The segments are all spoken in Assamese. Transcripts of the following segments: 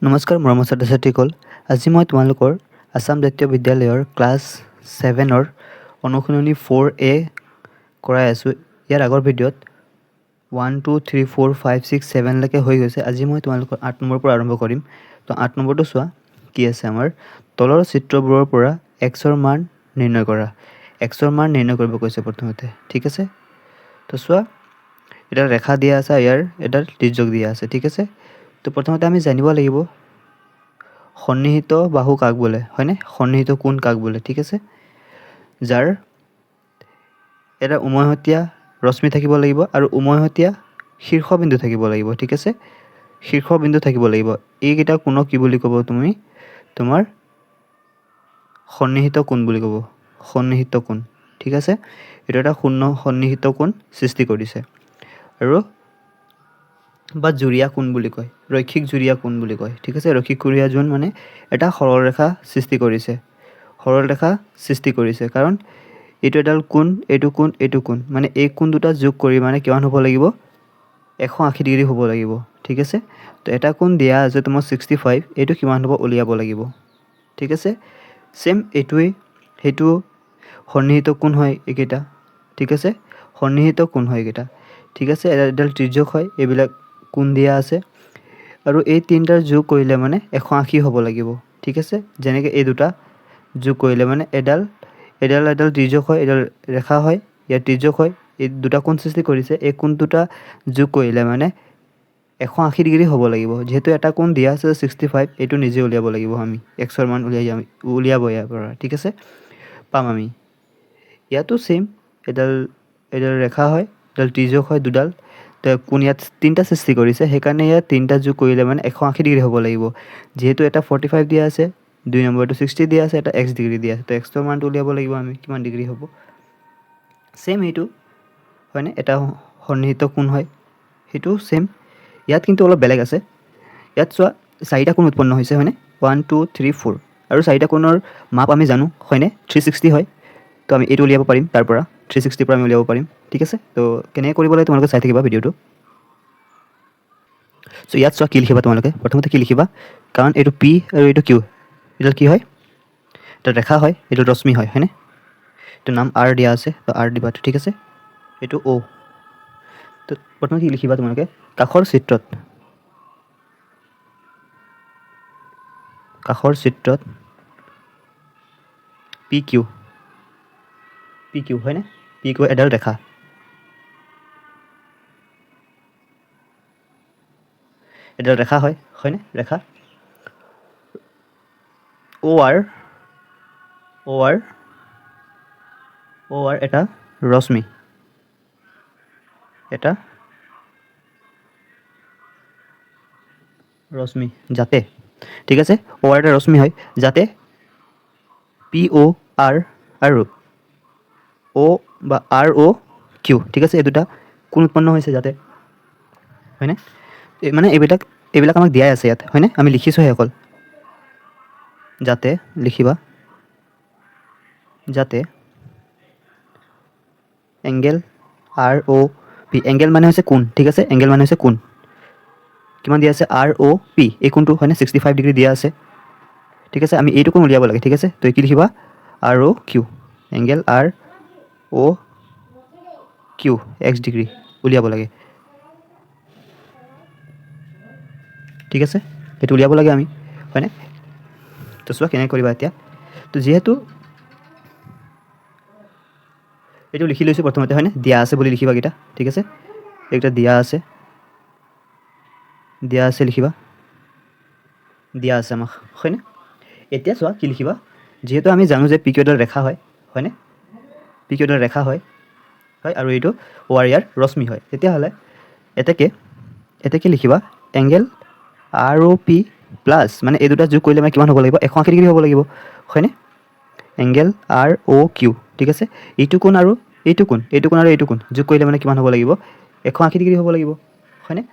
নমস্কাৰ মৰমৰ ছাত্ৰ-ছাত্ৰীসকল, আজি মই তোমালোকৰ আসাম জাতীয় বিদ্যালয়ৰ ক্লাছ 7ৰ অনুশীলনী 4A কৰাই আছোঁ। ইয়াৰ আগৰ ভিডিঅ'ত 1 2 3 4 5 6 7 লৈকে হৈ গৈছে। আজি মই তোমালোকৰ 8 নম্বৰৰ পৰা আৰম্ভ কৰিম। তো 8 নম্বৰটো চোৱা কি আছে আমাৰ তলৰ চিত্ৰবোৰৰ পৰা xৰ মান নিৰ্ণয় কৰা। xৰ মান নিৰ্ণয় কৰিব কৈছে প্ৰথমতে, ঠিক আছে? তো চোৱা এটা ৰেখা দিয়া আছে, ইয়াৰ এটা তিৰ্যক দিয়া আছে, ঠিক আছে? তো প্ৰথমতে আমি জানিব লাগিব সন্নিহিত বাহু কাক বোলে, হয়নে? সন্নিহিত কোণ কাক বোলে, ঠিক আছে? যাৰ এটা উমৈহতীয়া ৰশ্মি থাকিব লাগিব আৰু উমৈহতীয়া শীৰ্ষবিন্দু থাকিব লাগিব, ঠিক আছে? শীৰ্ষবিন্দু থাকিব লাগিব। এইকেইটা কোণক কি বুলি ক'ব তুমি? তোমাৰ সন্নিহিত কোণ বুলি ক'ব, সন্নিহিত কোণ, ঠিক আছে? এইটো এটা সন্নিহিত কোণ সৃষ্টি কৰিছে আৰু বা জুৰীয়া কোণ বুলি কয়, ৰৈখিক জুৰীয়া কোণ বুলি কয়, ঠিক আছে? ৰৈখিক জুৰীয়া কোণ মানে এটা সৰলৰেখা সৃষ্টি কৰিছে, সৰলৰেখা সৃষ্টি কৰিছে কাৰণ এইটো এডাল কোণ, এইটো কোণ, এইটো কোণ, মানে এই কোণ দুটা যোগ কৰি মানে কিমান হ'ব লাগিব? 180 ডিগ্ৰী হ'ব লাগিব, ঠিক আছে? তো এটা কোণ দিয়া আছে তোমাৰ 65, এইটো কিমান হ'ব উলিয়াব লাগিব, ঠিক আছে? সেম এইটোৱেই, সেইটো সন্নিহিত কোণ হয় এইকেইটা, ঠিক আছে? সন্নিহিত কোণ হয় এইকেইটা, ঠিক আছে? এডাল তিৰ্যক হয়, এইবিলাক কোণ দিয়া আছে আৰু এই তিনিটাৰ যোগ কৰিলে মানে 180 হ'ব লাগিব, ঠিক আছে? যেনেকৈ এই দুটা যোগ কৰিলে মানে এডাল তিৰ্যক হয়, এডাল ৰেখা হয়, ইয়াৰ তিৰ্যক হয়, এই দুটা কোণ সৃষ্টি কৰিছে, এই কোণ দুটা যোগ কৰিলে মানে 180 ডিগ্ৰী হ'ব লাগিব। যিহেতু এটা কোণ দিয়া আছে 65, এইটো নিজে উলিয়াব লাগিব আমি, xৰ মান উলিয়াব ইয়াৰ পৰা, ঠিক আছে? পাম আমি ইয়াতো সেম, এডাল ৰেখা হয়, এডাল তিৰ্যক হয়, দুডাল কোণ ইয়াত তিনিটা সৃষ্টি কৰিছে, সেইকাৰণে ইয়াত তিনিটা যোগ কৰিলে মানে 180 ডিগ্ৰী হ'ব লাগিব। যিহেতু এটা 45 দিয়া আছে, 2 নম্বৰটো 60 দিয়া আছে, এটা x ডিগ্ৰী দিয়া আছে, তো xৰ মানটো উলিয়াব লাগিব আমি, কিমান ডিগ্ৰী হ'ব। সেম এইটো হয়নে, এটা সন্নিহিত কোণ হয়, সেইটো সেম। ইয়াত কিন্তু অলপ বেলেগ আছে। ইয়াত চোৱা 4টা কোণ উৎপন্ন হৈছে, হয়নে? 1 2 3 4 আৰু 4টা কোণৰ মাপ আমি জানো, হয়নে? 360 হয়। তো আমি এইটো উলিয়াব পাৰিম, তাৰ পৰা 360 পৰা আমি উলিয়াব পাৰিম, ঠিক আছে? তো কেনেকৈ কৰিব লাগে তোমালোকে চাই থাকিবা ভিডিঅ'টো। চ' ইয়াত চোৱা কি লিখিবা তোমালোকে, প্ৰথমতে কি লিখিবা, কাৰণ এইটো পি আৰু এইটো কিউ, এইডাল কি হয়? এটা ৰেখা হয়, এইটো ৰশ্মি হয়, হয়নে? এইটো নাম আৰ দিয়া আছে, তো আৰ দিবা, ঠিক আছে? এইটো অ'। তো প্ৰথমে কি লিখিবা তোমালোকে, কাষৰ চিত্ৰত পি কিউ হয়নে? পি কিউ এডাল ৰেখা, হয়, হয়নে? ৰেখা অ' আৰ এটা ৰশ্মি, যাতে, ঠিক আছে? অ' আৰ এটা ৰশ্মি হয়, যাতে পি অ' আৰ আৰু অ' বা আৰ অ' কিউ, ঠিক আছে? এই দুটা কোণ উৎপন্ন হৈছে যাতে, হয়নে? মানে এইবিলাক আমাক দিয়াই আছে ইয়াত, হয়নে? আমি লিখিছোঁহে অকল, যাতে লিখিবা, যাতে এংগেল আৰ অ' পি, এংগেল মানে হৈছে কোণ, ঠিক আছে? এংগেল মানে হৈছে কোণ, কিমান দিয়া আছে? আৰ অ' পি, এই কোণটো হয়নে 65 ডিগ্ৰী দিয়া আছে, ঠিক আছে? আমি এইটো কোণ উলিয়াব লাগে, ঠিক আছে? তো কি লিখিবা? আৰ অ' কিউ, এংগেল আৰ অ' কিউ x ডিগ্ৰী উলিয়াব লাগে, ঠিক আছে? সেইটো উলিয়াব লাগে আমি, হয়নে? তো চোৱা কেনেকৈ কৰিবা এতিয়া। তো যিহেতু এইটো লিখি লৈছোঁ প্ৰথমতে, হয়নে? দিয়া আছে বুলি লিখিবা কেইটা, ঠিক আছে? এইকেইটা দিয়া আছে লিখিবা, দিয়া আছে আমাক, হয়নে? এতিয়া চোৱা কি লিখিবা, যিহেতু আমি জানো যে পি কিউ এডাল ৰেখা হয়, হয়নে? পি কিউ এডাল ৰেখা হয় আৰু এইটো অ' আৰ ইয়াৰ ৰশ্মি হয়, তেতিয়াহ'লে এতেকে লিখিবা এংগেল আৰ অ' পি প্লাছ, মানে এই দুটা যোগ কৰিলে মানে কিমান হ'ব লাগিব? 180 ডিগ্ৰী হ'ব লাগিব, হয়নে? এংগেল আৰ অ' কিউ, ঠিক আছে? এইটো কোণ আৰু এইটো কোণ যোগ কৰিলে মানে কিমান হ'ব লাগিব? 180 ডিগ্ৰী হ'ব লাগিব, হয়নে?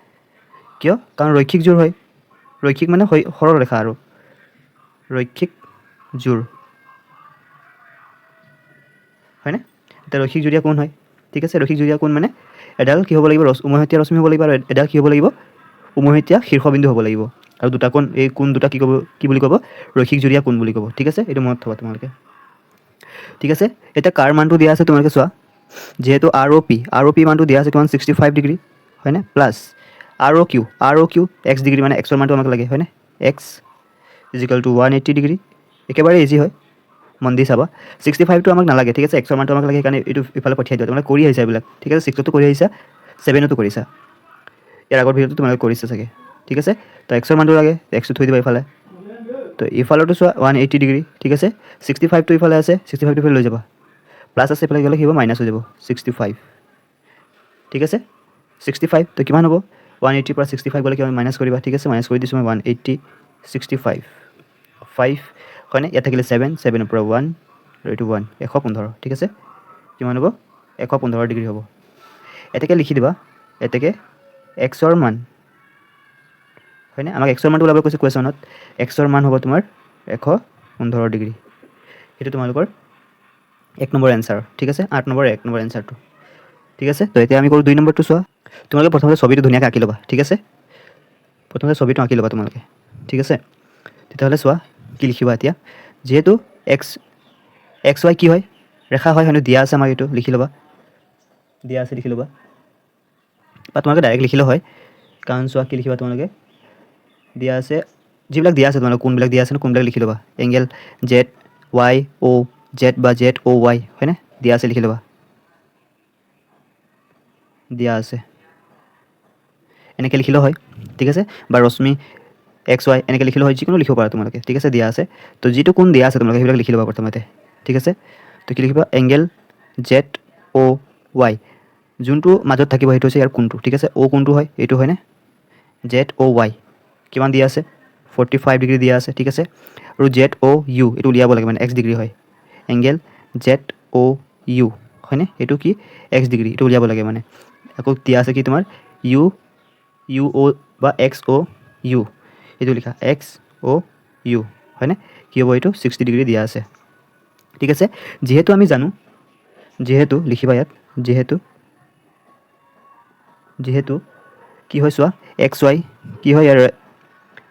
কিয়? কাৰণ ৰৈখিক জোৰ হয়, ৰৈখিক মানে সৰল ৰেখা আৰু ৰৈখিক জোৰ, হয়নে? এতিয়া ৰৈখিক জুৰীয়া কোণ হয়, ঠিক আছে? ৰৈখিক জুৰীয়া কোণ মানে এডাল কি হ'ব লাগিব? উমৈহতীয়া ৰশ্মি হ'ব লাগিব আৰু এডাল কি হ'ব লাগিব? উমৈহতীয়া শীৰ্ষবিন্দু হ'ব লাগিব, আৰু দুটা কোণ এই কোণ দুটা কি বুলি ক'ব ৰৈখিক জুৰীয়া কোণ বুলি ক'ব ঠিক আছে এইটো মনত থ'বা তোমালোকে ঠিক আছে এতিয়া কাৰ মানটো দিয়া আছে তোমালোকে চোৱা যেহেতু আৰ অ' পি মানটো দিয়া আছে কিমান 65 ডিগ্ৰী হয়নে প্লাছ আৰ অ' কিউ এক্স ডিগ্ৰী মানে এক্সৰ মানটো আমাক লাগে হয়নে এক্স ইজিকেল টু 180 ডিগ্ৰী একেবাৰে ইজি হয় মন দি চাবা 65টো আমাক নালাগে ঠিক আছে এক্সৰ মানটো আমাক লাগে সেইকাৰণে এইটো ইফালে পঠিয়াই দিয়া তোমালোকে কৰি আহিছা এইবিলাক ঠিক আছে 6তো কৰি আহিছা 7তো কৰিছা ইয়াৰ আগৰ ভিডিঅ'টো তোমালোকে কৰিছা চাগে ঠিক আছে তো এক্সৰ মানটো লাগে এক্সটো থৈ দিবা ইফালে তো ইফালতো চোৱা 180 ডিগ্ৰী ঠিক আছে 65টো ইফালে আছে 65টো ইফালে লৈ যাবা প্লাছ আছে ইফালে গ'লে কি হ'ব মাইনাছ হৈ যাব 65 ঠিক আছে 65 তো কিমান হ'ব 180 পৰা 65 গ'লে কিমান মাইনাছ কৰিবা ঠিক আছে মাইনাছ কৰি দিছোঁ মই 180 65 5 হয়নে ইয়াত থাকিলে 7 পৰা 1 আৰু এইটো 1 115 ঠিক আছে কিমান হ'ব 115 ডিগ্ৰী হ'ব এতেকে লিখি দিবা এতেকে এক্সৰ মান হয়নে আমাক এক্সৰ মানটো ওলাব কৈছে কুৱেশ্যনত এক্সৰ মান হ'ব তোমাৰ 115 ডিগ্ৰী সেইটো তোমালোকৰ 1 নম্বৰ এনচাৰ ঠিক আছে 8 নম্বৰ 1 নম্বৰ এনচাৰটো ঠিক আছে তো এতিয়া আমি কৰোঁ 2 নম্বৰটো চোৱা তোমালোকে প্ৰথমতে ছবিটো ধুনীয়াকৈ আঁকি ল'বা ঠিক আছে প্ৰথমতে ছবিটো আঁকি ল'বা তোমালোকে ঠিক আছে তেতিয়াহ'লে চোৱা কি লিখিবা এতিয়া যেহেতু এক্স ৱাই কি হয় ৰেখা হয় হয়নে দিয়া আছে আমাক এইটো লিখি ল'বা দিয়া আছে লিখি ল'বা বা তোমালোকে ডাইৰেক্ট লিখিলে হয় কাৰণ চোৱা কি লিখিবা তোমালোকে দিয়া আছে যিবিলাক দিয়া আছে তোমালোকে কোনবিলাক দিয়া আছে কোনবিলাক লিখি ল'বা এংগেল জেড ৱাই অ' জেড বা জেড অ' ৱাই হয়নে দিয়া আছে লিখি ল'বা দিয়া আছে এনেকৈ লিখিলেও হয় ঠিক আছে বা ৰশ্মি এক্স ৱাই এনেকৈ লিখিলেও হয় যিকোনো লিখিব পাৰা তোমালোকে ঠিক আছে দিয়া আছে তো যিটো কোন দিয়া আছে তোমালোকে সেইবিলাক লিখি ল'বা প্ৰথমতে ঠিক আছে তো কি লিখিবা এংগেল জেড অ' ৱাই যোনটো মাজত থাকিব সেইটো হৈছে ইয়াৰ কোনটো ঠিক আছে অ' কোনটো হয় এইটো হয়নে জেড অ' ৱাই কিমান দিয়া আছে 45 ডিগ্ৰী দিয়া আছে ঠিক আছে আৰু জেড অ' ইউ এইটো উলিয়াব লাগে মানে এক্স ডিগ্ৰী হয় এংগেল জেড অ' ইউ হয়নে এইটো কি এক্স ডিগ্ৰী এইটো উলিয়াব লাগে মানে আকৌ দিয়া আছে কি তোমাৰ ইউ অ' বা এক্স অ' ইউ এইটো লিখা এক্স অ' ইউ হয়নে কি হ'ব এইটো 60 ডিগ্ৰী দিয়া আছে ঠিক আছে যিহেতু আমি জানো যিহেতু লিখিবা ইয়াত যিহেতু কি হয় চোৱা এক্স ৱাই কি হয় ইয়াৰ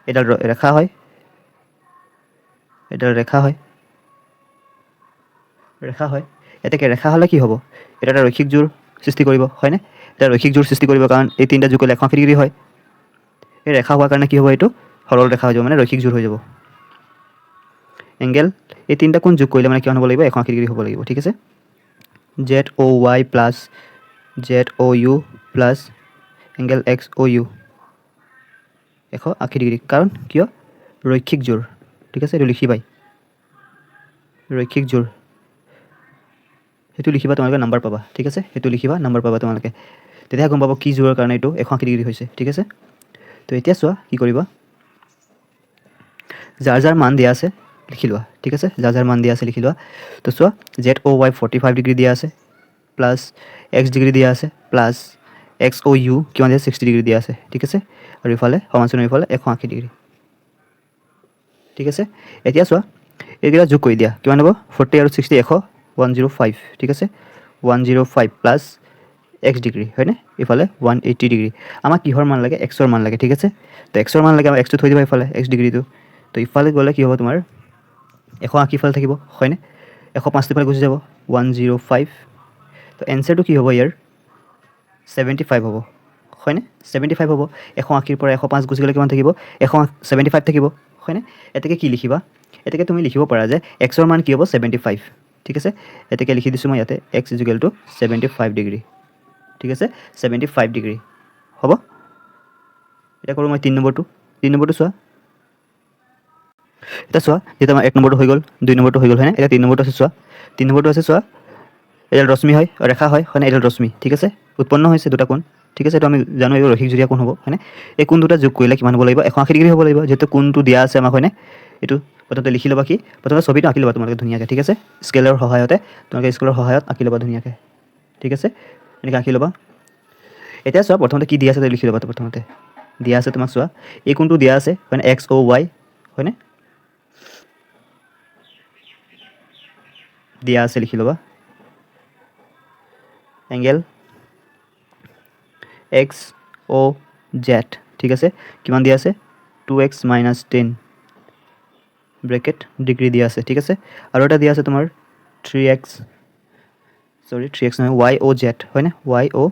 এডাল ৰেখা হয় এতেকে ৰেখা হ'লে কি হ'ব এটা এটা ৰৈখিক জোৰ সৃষ্টি কৰিব হয়নে এটা ৰৈখিক জোৰ সৃষ্টি কৰিব কাৰণ এই তিনিটা যোগ কৰিলে 180 ডিগ্ৰী হয় এই ৰেখা হোৱাৰ কাৰণে কি হ'ব এইটো সৰল ৰেখা হৈ যাব মানে ৰৈখিক জোৰ হৈ যাব এংগেল এই তিনিটা কোণ যোগ কৰিলে মানে কিমান হ'ব লাগিব 180 ডিগ্ৰী হ'ব লাগিব ঠিক আছে জেড অ' ৱাই প্লাছ জেড অ' ইউ প্লাছ এংগেল এক্স অ' ইউ 180 ডিগ্ৰী কাৰণ কিয় ৰৈখিক জোৰ ঠিক আছে এইটো লিখিবাই ৰৈখিক জোৰ সেইটো লিখিবা তোমালোকে নাম্বাৰ পাবা ঠিক আছে সেইটো লিখিবা নাম্বাৰ পাবা তোমালোকে তেতিয়া গম পাব কি জোৰৰ কাৰণে এইটো 180 ডিগ্ৰী হৈছে ঠিক আছে তো এতিয়া চোৱা কি কৰিবা যাৰ মান দিয়া আছে লিখি লোৱা ঠিক আছে যাৰ মান দিয়া আছে লিখি লোৱা তো চোৱা জেড অ' ৱাই 45 ডিগ্ৰী দিয়া আছে প্লাছ এক্স ডিগ্ৰী দিয়া আছে প্লাছ এক্স অ' ইউ কিমান দিয়া 60 ডিগ্ৰী দিয়া আছে ঠিক আছে আৰু ইফালে সমান্তৰাল ইফালে 180 ডিগ্ৰী ঠিক আছে এতিয়া চোৱা এইকেইটা যোগ কৰি দিয়া কিমান হ'ব 40 আৰু 60 105 ঠিক আছে 105 প্লাছ এক্স ডিগ্ৰী হয়নে ইফালে 180 ডিগ্ৰী আমাক কিহৰ মান লাগে এক্সৰ মান লাগে ঠিক আছে তো এক্সৰ মান লাগে আমাক এক্সটো থৈ দিবা ইফালে এক্স ডিগ্ৰীটো তো ইফালে গ'লে কি হ'ব তোমাৰ 180 ইফালে থাকিব হয়নে 105 ইফালে গুচি যাব 105 তো এনচাৰটো কি হ'ব ইয়াৰ 75 হ'ব হয়নে 75 হ'ব 180ৰ পৰা 105 গুচি গ'লে কিমান থাকিব 175 থাকিব হয়নে এতেকে কি লিখিবা এতেকে তুমি লিখিব পাৰা যে এক্সৰ মান কি হ'ব 75 ঠিক আছে এতেকে লিখি দিছোঁ মই ইয়াতে এক্স ইকুৱেল টু 75 ডিগ্ৰী ঠিক আছে 75 ডিগ্ৰী হ'ব এটা কৰোঁ মই 3 নম্বৰটো চোৱা এটা চোৱা যেটা আমাৰ 1 নম্বৰটো হৈ গ'ল 2 নম্বৰটো হৈ গ'ল হয়নে এটা 3 নম্বৰটো আছে চোৱা 3 নম্বৰটো আছে চোৱা এডাল ৰশ্মি হয় ৰেখা হয় হয়নে এডাল ৰশ্মি ঠিক আছে উৎপন্ন হৈছে দুটা কোণ ঠিক আছে এইটো আমি জানো এই ৰৈখিক জুৰীয়া কোণ হ'ব হয়নে এই কোণ দুটা যোগ কৰিলে কিমান হ'ব লাগিব 180 ডিগ্ৰী হ'ব লাগিব যেহেতু কোণটো দিয়া আছে আমাক হয়নে এইটো প্ৰথমতে লিখি ল'বা কি প্ৰথমতে ছবিটো আঁকি ল'বা তোমালোকে ধুনীয়াকৈ ঠিক আছে স্কেলৰ সহায়তে তোমালোকে স্কেলৰ সহায়ত আঁকি ল'বা ধুনীয়াকৈ ঠিক আছে এনেকৈ আঁকি ল'বা এতিয়া চোৱা প্ৰথমতে কি দিয়া আছে লিখি ল'বা প্ৰথমতে দিয়া আছে তোমাক চোৱা এই কোণটো দিয়া আছে হয়নে এক্স অ' ৱাই হয়নে দিয়া আছে লিখি ল'বা এংগেল এক্স অ' জেড ঠিক আছে কিমান দিয়া আছে 2x minus 10 ব্ৰেকেট ডিগ্ৰী দিয়া আছে ঠিক আছে আৰু এটা দিয়া আছে তোমাৰ 3x নহয় y o z হয়নে y o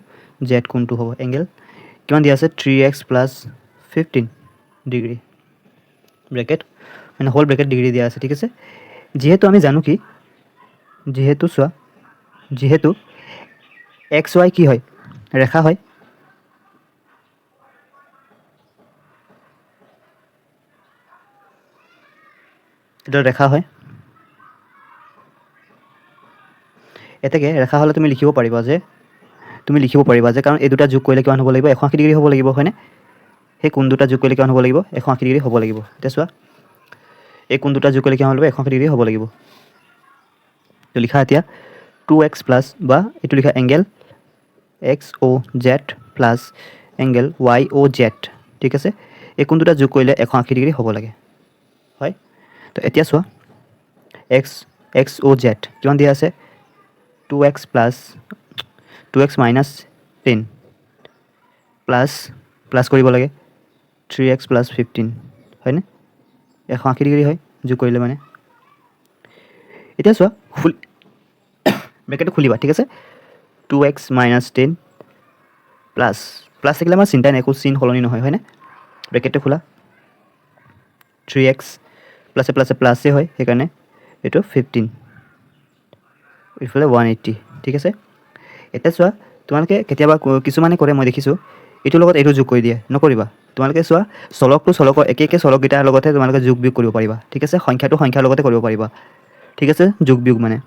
z কোনটো হ'ব এংগেল কিমান দিয়া আছে 3x plus 15 ডিগ্ৰী ব্ৰেকেট মানে হোল ব্ৰেকেট ডিগ্ৰী দিয়া আছে ঠিক আছে যেহেতু আমি জানো কি যেহেতু চোৱা যেহেতু এক্স ৱাই কি হয় ৰেখা হয় এটা ৰেখা হয় এতেকে ৰেখা হ'লে তুমি লিখিব পাৰিবা যে কাৰণ এই দুটা যোগ কৰিলে কিমান হ'ব লাগিব 180 ডিগ্ৰী হ'ব লাগিব হয়নে সেই কোণ দুটা যোগ কৰিলে কিমান হ'ব লাগিব 180 ডিগ্ৰী হ'ব লাগিব এতিয়া চোৱা এই কোণ দুটা যোগ কৰিলে কিমান হ'ব লাগিব 180 ডিগ্ৰী হ'ব লাগিব তো লিখা এতিয়া 2x প্লাছ বা এইটো লিখা angle XOZ plus angle YOZ ঠিক আছে এই কোণ দুটা যোগ কৰিলে 180 ডিগ্ৰী হ'ব লাগে হয় তো এতিয়া চোৱা XOZ কিমান দিয়া আছে 2x minus 10 প্লাছ কৰিব লাগে 3x plus 15 হয়নে 180 ডিগ্ৰী হয় যোগ কৰিলে মানে এতিয়া চোৱা ব্ৰেকেটটো খুলিবা ঠিক আছে 2x minus 10 প্লাছ থাকিলে আমাৰ চিন্তা নাই একো চিন সলনি নহয় হয়নে ব্ৰেকেটটো খোলা 3x প্লাছে হয় সেইকাৰণে এইটো 15 ইফালে 180 ঠিক আছে এতিয়া চোৱা তোমালোকে কেতিয়াবা কিছুমানে কৰে মই দেখিছোঁ এইটোৰ লগত এইটো যোগ কৰি দিয়ে নকৰিবা তোমালোকে চোৱা চলকৰ একে চলককেইটাৰ লগতে তোমালোকে যোগ বিয়োগ কৰিব পাৰিবা ঠিক আছে সংখ্যাৰ লগতে কৰিব পাৰিবা ঠিক আছে যোগ বিয়োগ মানে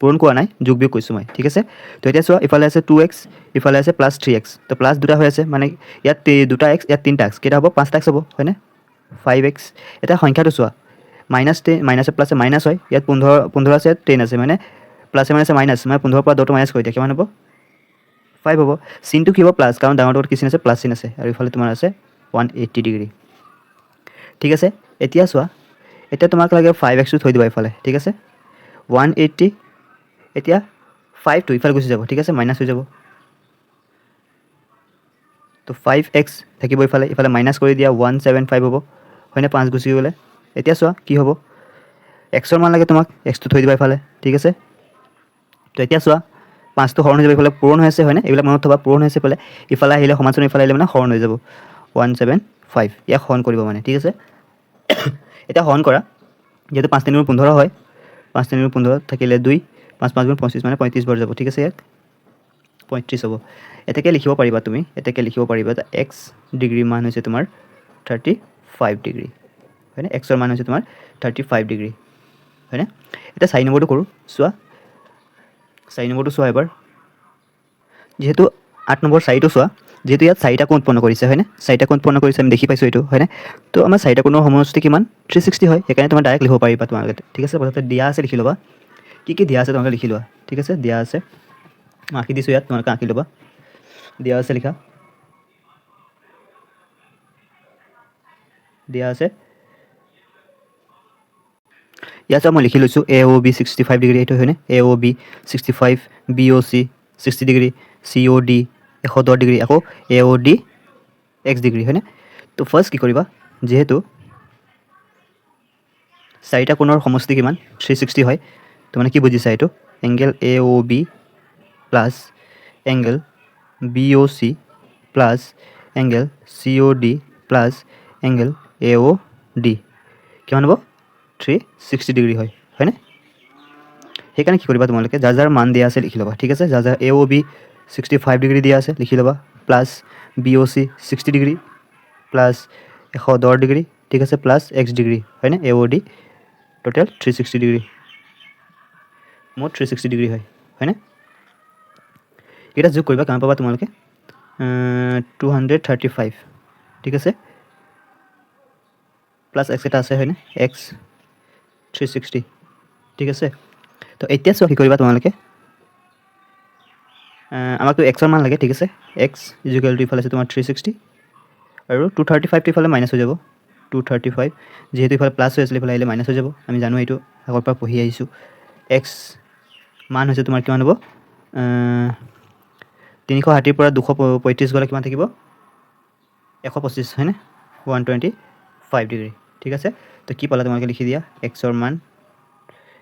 পূৰণ কৰা নাই যোগ বিয়োগ কৈছোঁ মই ঠিক আছে তো এতিয়া চোৱা ইফালে আছে 2x ইফালে আছে প্লাছ 3x তো প্লাছ দুটা হৈ আছে মানে ইয়াত দুটা x ইয়াত তিনিটা x কেইটা হ'ব 5টা x হ'ব হয়নে 5x এতিয়া সংখ্যাটো চোৱা মাইনাছে প্লাছে মাইনাছ হয় ইয়াত 15 আছে 10 আছে মানে প্লাছে মাইনাছে মাইনাছ মানে 15 পৰা 10 মাইনাছ কৰি দিয়া কিমান হ'ব 5 হ'ব চিনটো কি হ'ব প্লাছ কাৰণ ডাঙৰটোত কি চিন আছে প্লাছ চিন আছে আৰু ইফালে তোমাৰ আছে 180 ডিগ্ৰী ঠিক আছে এতিয়া চোৱা এতিয়া তোমাক লাগে 5x টো থৈ দিবা ইফালে ঠিক আছে 180 এতিয়া 5 টো ইফালে গুচি যাব ঠিক আছে মাইনাছ হৈ যাব তো 5x থাকিব ইফালে মাইনাছ কৰি দিয়া 175 হ'ব হয়নে 5 গুচি গ'লে এতিয়া চোৱা কি হ'ব x ৰ মান লাগে তোমাক x টো থৈ দিবা ইফালে ঠিক আছে তো এতিয়া চোৱা 5 টো হৰণ হৈ যাব ইফালে পূৰণ হৈ আছে হয়নে এইবিলাক মনত থবা পূৰণ হৈছে ইফালে আহিলে সমান্তৰাল ইফালে আহিলে মানে হৰণ হৈ যাব 175 ইয়াক হৰণ কৰিব মানে ঠিক আছে এতিয়া হৰণ কৰা যেহেতু 5 3 15 হয় 5 3 15 থাকিলে 2 5 5 25 মানে 35 বাৰ যাব ঠিক আছে ইয়াক 35 হ'ব এতেকে লিখিব পাৰিবা তুমি x ডিগ্ৰী মান হৈছে তোমাৰ 35 ডিগ্ৰী হয়নে x ৰ মান হৈছে তোমাৰ 35 ডিগ্ৰী হয়নে এটা 4 নম্বৰটো কৰোঁ চোৱা 4 নম্বৰটো চোৱা এবাৰ যেহেতু 8 নম্বৰ 4টো চোৱা যেহেতু ইয়াত 4টা কোণ উৎপন্ন কৰিছে হয়নে 4টা কোণ উৎপন্ন কৰিছে আমি দেখি পাইছোঁ এইটো হয়নে তো আমাৰ 4টা কোণৰ সমষ্টি কিমান 360 হয় সেইকাৰণে তোমাৰ ডাইৰেক্ট লিখিব পাৰিবা তোমালোকে ঠিক আছে প্ৰথমতে দিয়া আছে লিখি ল'বা কি দিয়া আছে তোমালোকে লিখি লোৱা ঠিক আছে দিয়া আছে মই আঁকি দিছোঁ ইয়াত তোমালোকে আঁকি ল'বা দিয়া আছে লিখা দিয়া আছে ইয়াত মই লিখি লৈছোঁ AOB 65 ডিগ্ৰী এইটো হয়নে AOB 65 BOC 60 degree COD 110 degree আকৌ AOD x ডিগ্ৰী হয়নে তো ফাৰ্ষ্ট কি কৰিবা যেহেতু 4টা কোণৰ সমষ্টি কিমান 360 হয় তো মানে কি বুজিছা এইটো angle AOB plus angle BOC plus angle COD plus angle AOD কিমান হ'ব 360 ডিগ্ৰী হয়নে সেইকাৰণে কি কৰিবা তোমালোকে যাৰ মান দিয়া আছে লিখি ল'বা ঠিক আছে যাৰ AOB 65 ডিগ্ৰী দিয়া আছে লিখি ল'বা plus BOC 60 degree plus 110 degree ঠিক আছে প্লাছ x ডিগ্ৰী হয়নে AOD টোটেল 360 ডিগ্ৰী মোৰ 360 ডিগ্ৰী হয়নে এটা যোগ কৰিবা কিমান পাবা তোমালোকে 235 ঠিক আছে প্লাছ x এটা আছে হয়নে x 360 ঠিক আছে তো এতিয়া চোৱা কি কৰিবা তোমালোকে আমাকতো x ৰ মান লাগে ঠিক আছে x ইকুৱেল টু ইফালে আছে তোমাৰ 360 আৰু 235 টো ইফালে মাইনাছ হৈ যাব 235 যেহেতু ইফালে প্লাছ হৈ আছিলে ইফালে আহিলে মাইনাছ হৈ যাব আমি জানো এইটো আগৰ পৰা পঢ়ি আহিছোঁ x মান হৈছে তোমাৰ কিমান হ'ব 360 পৰা 235 গ'লে কিমান থাকিব 125 হয়নে 125 5 ডিগ্ৰী ঠিক আছে তো কি পালা তোমালোকে লিখি দিয়া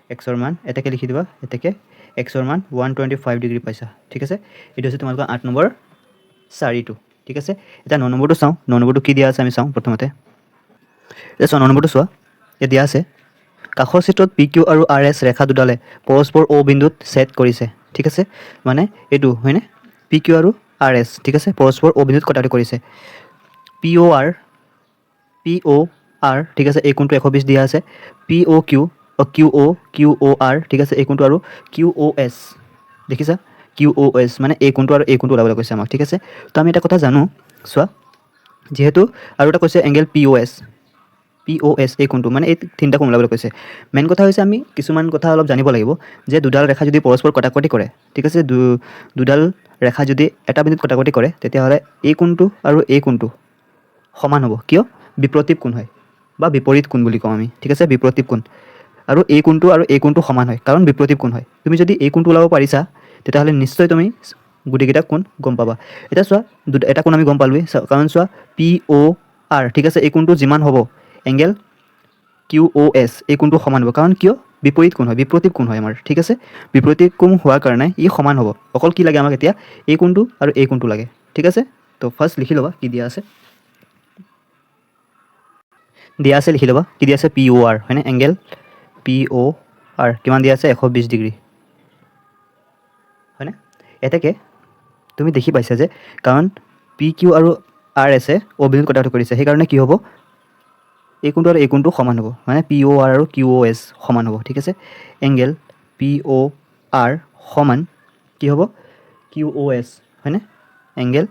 এক্সৰ মান এটাকে লিখি দিবা এটাকে এক্সৰ মান 125 ডিগ্ৰী পাইছা ঠিক আছে এইটো হৈছে তোমালোকৰ 8 নম্বৰ 4টো ঠিক আছে এটা 9 নম্বৰটো চাওঁ 9 নম্বৰটো কি দিয়া আছে আমি চাওঁ প্ৰথমতে এটা 9 নম্বৰটো চোৱা এ দিয়া আছে কাষৰ চিত্ৰত পি কিউ আৰু আৰ এছ ৰেখা দুডালে পৰস্পৰ অ বিন্দুত ছেদ কৰিছে ঠিক আছে মানে এইটো হয়নে পি কিউ আৰু আৰ এছ ঠিক আছে পৰস্পৰ অ বিন্দুত কটাকটি কৰিছে পি অ' আৰ ঠিক আছে এই কোণটো 120 দিয়া আছে পি অ' কিউ অ' আৰ ঠিক আছে এই কোণটো আৰু কিউ অ' এছ দেখিছা কিউ অ' এছ মানে এই কোণটো আৰু এই কোণটো ওলাবলৈ কৈছে আমাক ঠিক আছে তো আমি এটা কথা জানো চোৱা যিহেতু আৰু এটা কৈছে এংগেল পি অ' এছ এই কোণটো মানে এই তিনিটা কোণ ওলাবলৈ কৈছে মেইন কথা হৈছে আমি কিছুমান কথা অলপ জানিব লাগিব যে দুডাল ৰেখা যদি পৰস্পৰ কটাকটি কৰে ঠিক আছে দুডাল ৰেখা যদি এটা বিন্দুত কটাকটি কৰে তেতিয়াহ'লে এই কোণটো আৰু এই কোণটো সমান হ'ব কিয় বিপ্ৰতীপ কোণ হয় বা বিপৰীত কোণ বুলি কওঁ আমি ঠিক আছে বিপ্ৰতীপ কোণ আৰু এই কোণটো সমান হয় কাৰণ বিপ্ৰতীপ কোণ হয় তুমি যদি এই কোণটো ওলাব পাৰিছা তেতিয়াহ'লে নিশ্চয় তুমি গোটেইকেইটা কোণ গম পাবা এতিয়া চোৱা এটা কোণ আমি গম পালোৱেই কাৰণ চোৱা পি অ' আৰ ঠিক আছে এই কোণটো যিমান হ'ব এংগেল কিউ অ' এছ এই কোণটো সমান হ'ব কাৰণ কিয় বিপৰীত কোণ হয় বিপ্ৰতীপ কোণ হয় আমাৰ ঠিক আছে বিপৰীত কোণ হোৱাৰ কাৰণে ই সমান হ'ব অকল কি লাগে আমাক এতিয়া এই কোণটো আৰু এই কোণটো লাগে ঠিক আছে তো ফাৰ্ষ্ট লিখি ল'বা কি দিয়া আছে লিখি ল'বা কি দিয়া আছে পি অ' আৰ হয়নে এংগেল পি অ' আৰ কিমান দিয়া আছে 120 ডিগ্ৰী হয়নে এতেকে তুমি দেখি পাইছা যে কাৰণ পি কিউ আৰু আৰ এছে অ বিন্দুত কটাকটি কৰিছে সেইকাৰণে কি হ'ব এই কোণটো আৰু এই কোণটো সমান হ'ব মানে পি অ' আৰ আৰু কিউ অ' এছ সমান হ'ব ঠিক আছে এংগেল পি অ' আৰ সমান কি হ'ব কিউ অ' এছ হয়নে এংগেল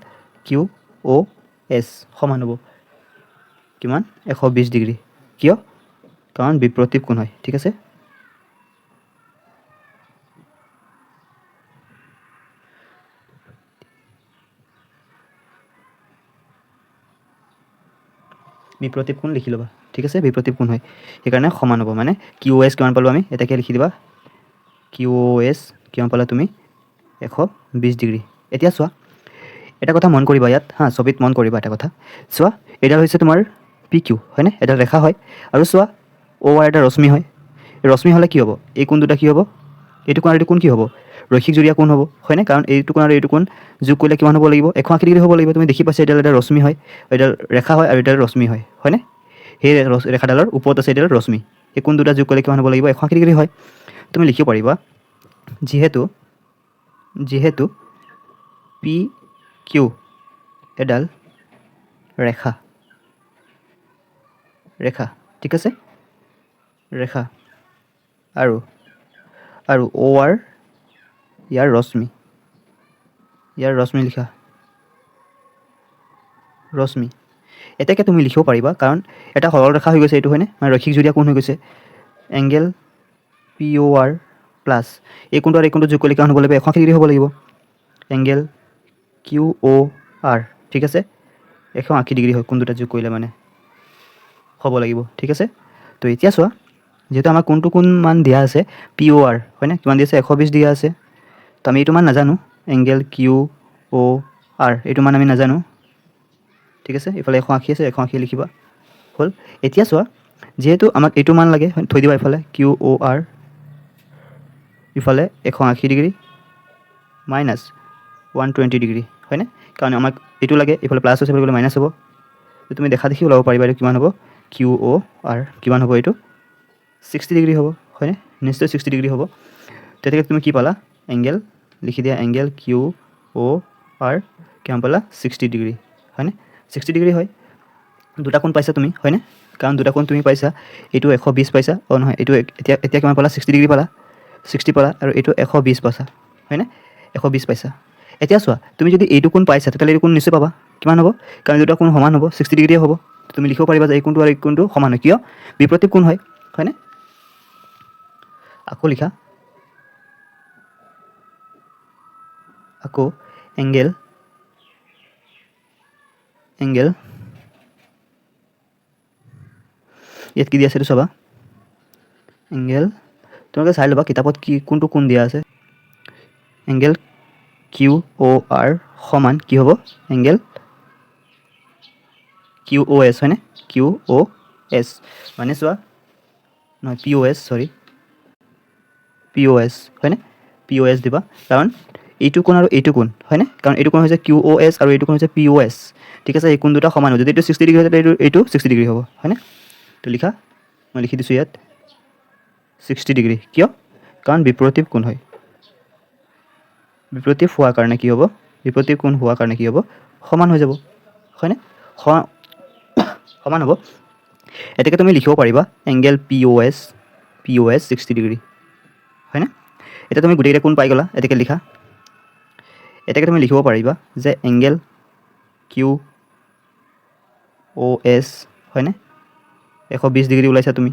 কিউ অ' এছ সমান হ'ব কিমান 120 ডিগ্ৰী কিয় কাৰণ বিপ্ৰতীপ কোণ হয় ঠিক আছে বিপ্ৰতীপ কোণ লিখি ল'বা ঠিক আছে বিপ্ৰতীপ কোণ হয় সেইকাৰণে সমান হ'ব মানে কিউ এছ কিমান পালোঁ আমি এটাকে লিখি দিবা কিউ এছ কিমান পালা তুমি 120 ডিগ্ৰী এতিয়া চোৱা এটা কথা মন কৰিবা ইয়াত ছবিত মন কৰিবা এটা কথা চোৱা এডাল হৈছে তোমাৰ পি কিউ হয়নে এডাল ৰেখা হয় আৰু চোৱা অ' আৰ এটা ৰশ্মি হয় ৰশ্মি হ'লে কি হ'ব এই কোণ দুটা কি হ'ব এইটো কোণ আৰু এইটো কোণ কি হ'ব ৰৈখিক জুৰীয়া কোণ হ'ব হয়নে কাৰণ এইটো কোণ আৰু এইটো কোণ যোগ কৰিলে কিমান হ'ব লাগিব 180 ডিগ্ৰী হ'ব লাগিব তুমি দেখি পাইছা এডাল এটা ৰশ্মি হয় এডাল ৰেখা হয় আৰু এডাল ৰশ্মি হয় হয়নে সেই ৰেখাডালৰ ওপৰত আছে এডাল ৰশ্মি এই কোণ দুটা যোগ কৰিলে কিমান হ'ব লাগিব 180 ডিগ্ৰী হয় তুমি লিখিব পাৰিবা যিহেতু পি কিউ এডাল ৰেখা ঠিক আছে ৰেখা আৰু অ' আৰ ইয়াৰ ৰশ্মি লিখা ৰশ্মি এটাকে তুমি লিখিব পাৰিবা কাৰণ এটা সৰল ৰেখা হৈ গৈছে এইটো হয়নে মানে ৰৈখিক জুৰীয়া কোণ হৈ গৈছে এংগেল পি অ' আৰ প্লাছ এই কোণটো আৰু এই কোণটো যোগ কৰিলে কিমান হ'ব লাগিব 180 ডিগ্ৰী হ'ব লাগিব এংগেল কিউ অ' আৰ ঠিক আছে 180 ডিগ্ৰী হয় কোণ দুটা যোগ কৰিলে মানে হ'ব লাগিব ঠিক আছে তো এতিয়া চোৱা যেহেতু আমাৰ কোনটো কোন মান দিয়া আছে পি অ' আৰ হয়নে কিমান দিয়া আছে 120 দিয়া আছে তো আমি এইটো মান নাজানো এংগেল কিউ অ' আৰ এইটো মান আমি নাজানো ঠিক আছে এইফালে 180 আছে 180 লিখিবা হ'ল এতিয়া চোৱা যিহেতু আমাক এইটো মান লাগে থৈ দিবা এইফালে কিউ অ' আৰ ইফালে 180 ডিগ্ৰী মাইনাছ 120 ডিগ্ৰী হয়নে কাৰণ আমাক এইটো লাগে এইফালে প্লাছ হৈছে বুলি মাইনাছ হ'ব তুমি দেখা দেখি ওলাব পাৰিবা এইটো কিমান হ'ব কিউ অ' আৰ কিমান হ'ব এইটো 60 ডিগ্ৰী হ'ব হয়নে নিশ্চয় 60 ডিগ্ৰী হ'ব তেতিয়া তুমি কি পালা এংগেল লিখি দিয়া এংগেল কিউ অ' আৰ কিমান পালা 60 ডিগ্ৰী হয়নে 60 ডিগ্ৰী হয় দুটা কোণ পাইছা তুমি হয়নে কাৰণ দুটা কোণ তুমি পাইছা এইটো 120 পাইছা নহয় এইটো এতিয়া কিমান পালা 60 ডিগ্ৰী পালা 60 পালা আৰু এইটো 120 পাইছা হয়নে 120 পাইছা এতিয়া চোৱা তুমি যদি এইটো কোণ পাইছা তেতিয়াহ'লে এইটো কোণ নিশ্চয় পাবা কিমান হ'ব কাৰণ দুটা কোণ সমান হ'ব 60 ডিগ্ৰী হ'ব তুমি লিখিব পাৰিবা যে এই কোণটো আৰু এই কোণটো সমান হয় কিয় বিপ্ৰতীপ কোণ হয় হয়নে আকৌ লিখা আকৌ এংগেল ইয়াত কি দিয়া আছে এইটো চাবা এংগেল তোমালোকে চাই ল'বা কিতাপত কি কোনটো কোণ দিয়া আছে এংগেল কিউ অ' আৰ সমান কি হ'ব এংগেল কিউ অ' এছ হয়নে কিউ অ' এছ মানে চোৱা নহয় POS চৰি POS হয়নে POS দিবা কাৰণ এইটো কোণ আৰু এইটো কোণ হয়নে কাৰণ এইটো কোণ হৈছে QOS আৰু এইটো কোণ হৈছে POS ঠিক আছে এই কোণ দুটা সমান হ'ব যদি এইটো 60 ডিগ্ৰী হয় এইটো 60 ডিগ্ৰী হ'ব হয়নে তো লিখা মই লিখি দিছোঁ ইয়াত 60 ডিগ্ৰী কিয় কাৰণ বিপৰীত কোণ হয় বিপৰীত হোৱাৰ কাৰণে কি হ'ব বিপৰীত কোণ হোৱাৰ কাৰণে কি হ'ব সমান হৈ যাব হয়নে সমান হ'ব এতেকে তুমি লিখিব পাৰিবা এংগেল POS 60 ডিগ্ৰী হয়নে এটা তুমি গোটেইকেইটা কোণ পাই গ'লা এতেকে লিখা এতেকে তুমি লিখিব পাৰিবা যে এংগেল QOS হয়নে 120 ডিগ্ৰী ওলাইছা তুমি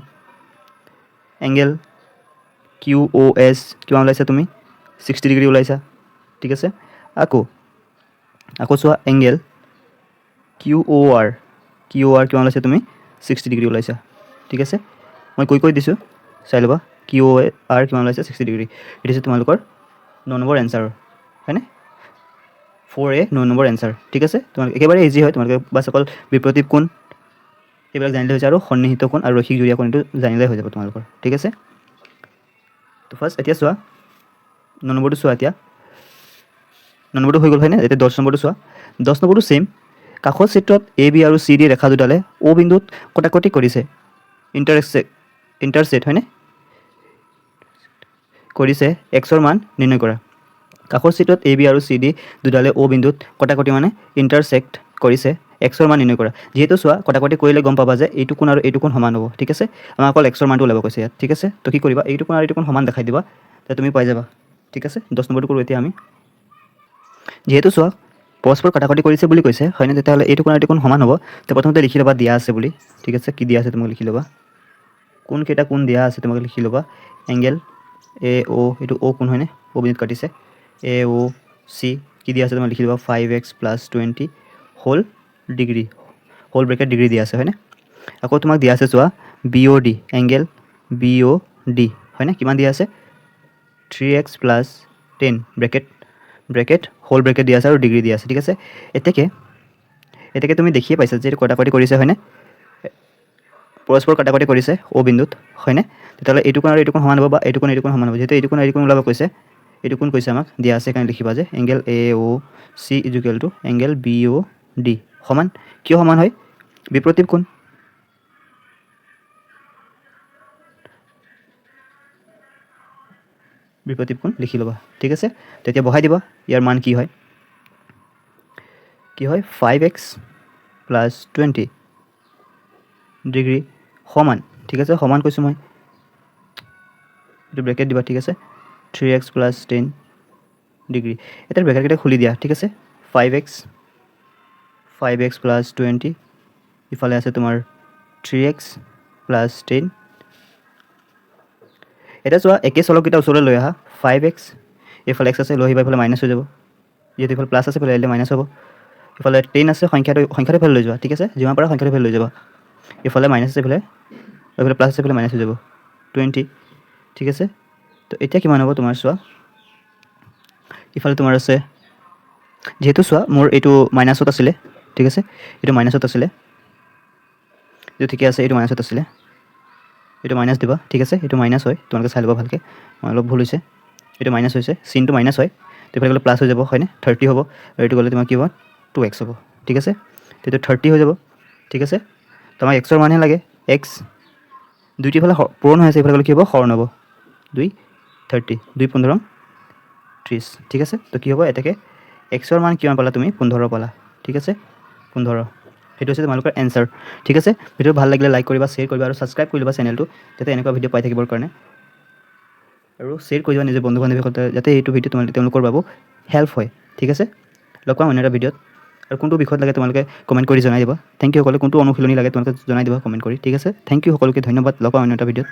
এংগেল QOS কিমান ওলাইছা তুমি 60 ডিগ্ৰী ওলাইছা ঠিক আছে আকৌ চোৱা এংগেল QOR কিমান ওলাইছা তুমি 60 ডিগ্ৰী ওলাইছা ঠিক আছে মই কৈ দিছোঁ চাই ল'বা QOR কিমান ওলাইছে 60 ডিগ্ৰী এইটো হৈছে তোমালোকৰ 9 নম্বৰ এনচাৰ হয়নে 4A 9 নম্বৰ এনচাৰ ঠিক আছে তোমালোকে একেবাৰে ইজি হয় তোমালোকে বাছ অকল বিপৰীত কোণ এইবিলাক জানিলে হৈছে আৰু সন্নিহিত কোণ আৰু ৰৈখিক জুৰীয়া কোণটো জানিলে হৈ যাব তোমালোকৰ ঠিক আছে তো ফাৰ্ষ্ট এতিয়া চোৱা 9 নম্বৰটো চোৱা এতিয়া 9 নম্বৰটো হৈ গ'ল হয়নে এতিয়া 10 নম্বৰটো চোৱা 10 নম্বৰটো ছেইম কাষৰ চিত্ৰত AB আৰু CD ৰেখা দুডালে O বিন্দুত কটাকটি কৰিছে ইণ্টাৰচেক্ট হয়নে কৰিছে Xৰ মান নিৰ্ণয় কৰা কাষৰ চিত্ৰত AB আৰু CD দুডালে O বিন্দুত কটাকটি মানে ইণ্টাৰচেক্ট কৰিছে Xৰ মান নিৰ্ণয় কৰা যেহেতু চোৱা কটাকটি কৰিলে গম পাবা যে এইটো কোণ আৰু এইটো কোণ সমান হ'ব ঠিক আছে আমাৰ অকল Xৰ মানটো ওলাব কৈছে ইয়াত ঠিক আছে তো কি কৰিবা এইটো কোণ আৰু এইটো কোণ সমান দেখাই দিবা তে তুমি পাই যাবা ঠিক আছে 10 নম্বৰটো কৰোঁ এতিয়া আমি যেহেতু চোৱা পৰস্পৰ কটাকটি কৰিছে বুলি কৈছে হয়নে তেতিয়াহ'লে এইটো কোণ আৰু এইটো কোণ সমান হ'ব তো প্ৰথমতে লিখি ল'বা দিয়া আছে বুলি ঠিক আছে কি দিয়া আছে তোমাক লিখি ল'বা কোন কেইটা কোণ দিয়া আছে তোমাক লিখি ল'বা এংগেল AO এইটো O কোণ হয়নে O বিন্দুত কাটিছে AOC কি দিয়া আছে তোমাক লিখি ল'বা 5x + 20 whole degree whole bracket degree দিয়া আছে হয়নে আকৌ তোমাক দিয়া আছে চোৱা BOD এংগেল BOD হয়নে কিমান দিয়া আছে 3x + 10 ব্ৰেকেট হোল ব্ৰেকেট দিয়া আছে আৰু ডিগ্ৰী দিয়া আছে ঠিক আছে এতেকে তুমি দেখিয়ে পাইছা যে কটাকটি কৰিছে হয়নে পৰস্পৰ কটাকটি কৰিছে O বিন্দুত হয়নে তেতিয়াহ'লে এইটো কোণ আৰু এইটো কোণ সমান হ'ব বা এইটো কোণ সমান হ'ব যেহেতু এইটো কোণ ওলাব কৈছে এইটো কোণ কৈছে আমাক দিয়া আছে কাৰণে লিখিবা যে এংগেল AOC = এংগেল BOD সমান কিয় সমান হয় বিপৰীত কোণ লিখি ল'বা ঠিক আছে তেতিয়া বহাই দিবা ইয়াৰ মান কি হয় 5x + 20 ডিগ্ৰী সমান ঠিক আছে সমান কৈছোঁ মই এইটো ব্ৰেকেট দিবা ঠিক আছে 3x + 10 ডিগ্ৰী এতিয়া ব্ৰেকেটকেইটা খুলি দিয়া ঠিক আছে 5x + 20 ইফালে আছে তোমাৰ 3x + 10 এটা চোৱা একে চলককেইটা ওচৰলৈ লৈ আহা 5x এইফালে x আছে লৈ আহিবা এইফালে মাইনাছ হৈ যাব যিহেতু এইফালে প্লাছ আছে এইফালে আহিলে মাইনাছ হ'ব ইফালে 10 আছে সংখ্যাটো ইফালে লৈ যোৱা ঠিক আছে যিমান পাৰা সংখ্যাটো ইফালে লৈ যাবা ইফালে মাইনাছ আছে এইফালে প্লাছ আছে এইফালে মাইনাছ হৈ যাব 20 ঠিক আছে তো এতিয়া কিমান হ'ব তোমাৰ চোৱা ইফালে তোমাৰ আছে যেহেতু চোৱা মোৰ এইটো মাইনাছত আছিলে ঠিক আছে এইটো মাইনাছত আছিলে এইটো ঠিকে আছে এইটো মাইনাছত আছিলে এইটো মাইনাছ দিবা ঠিক আছে এইটো মাইনাছ হয় তোমালোকে চাই ল'বা ভালকৈ মই অলপ ভুল হৈছে এইটো মাইনাছ হৈছে চিনটো মাইনাছ হয় তো এইফালে গ'লে প্লাছ হৈ যাব হয়নে 30 হ'ব আৰু এইটো গ'লে তোমাৰ কি হ'ব 2x হ'ব ঠিক আছে তেতিয়া 30 হৈ যাব ঠিক আছে তোমাক xৰ মানহে লাগে x দুইটি ফালে পূৰণ হৈ আছে এইফালে গ'লে কি হ'ব হৰণ হ'ব 2 30 2 15 30 ঠিক আছে তো কি হ'ব এতেকে xৰ মান কিমান পালা তুমি 15 পালা ঠিক আছে 15 সেইটো হৈছে তোমালোকৰ এনচাৰ ঠিক আছে ভিডিঅ' ভাল লাগিলে লাইক কৰিবা শ্বেয়াৰ কৰিবা আৰু ছাবস্ক্ৰাইব কৰি ল'বা চেনেলটো যাতে এনেকুৱা ভিডিঅ' পাই থাকিবৰ কাৰণে আৰু শ্বেয়াৰ কৰি দিবা নিজৰ বন্ধু বান্ধৱীৰ সৈতে যাতে এইটো ভিডিঅ' তেওঁলোকৰ বাবেও হেল্প হয় ঠিক আছে লগ পাম অন্য এটা ভিডিঅ'ত আৰু কোনটো বিষয়ত লাগে তোমালোকে কমেণ্ট কৰি জনাই দিবা থেংক ইউ সকলোকে কোনটো অনুশীলনী লাগে তোমালোকে জনাই দিবা কমেণ্ট কৰি ঠিক আছে থেংক ইউ সকলোকে ধন্যবাদ লগ পাম অন্য এটা ভিডিঅ'ত